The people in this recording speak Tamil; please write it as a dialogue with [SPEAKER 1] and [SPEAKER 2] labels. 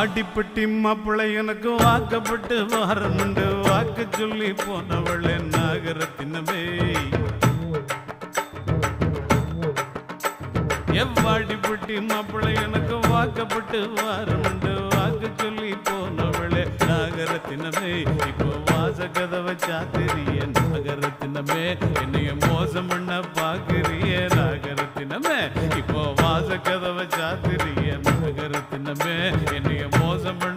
[SPEAKER 1] வாடிப்பட்டி மாப்பிள்ளை எனக்கு வாக்கப்பட்டு வாரமுண்டு வாக்கு சொல்லி போனவளே நாகரத்தினமே எவ்வாடிப்பட்டி மாப்பிள்ளை எனக்கு வாக்கப்பட்டு வாரமுண்டு வாக்கு சொல்லி போனவளே நாகரத்தினமே இப்போ வாச கதவை சாத்திரிய நாகரத்தினமே என்னைய மோசம் பண்ண பாக்குறிய நாகரத்தினமே இப்போ வாச கதவை சாத்திரிய நாகரத்தினமே என்னைய மோசம் பண்ண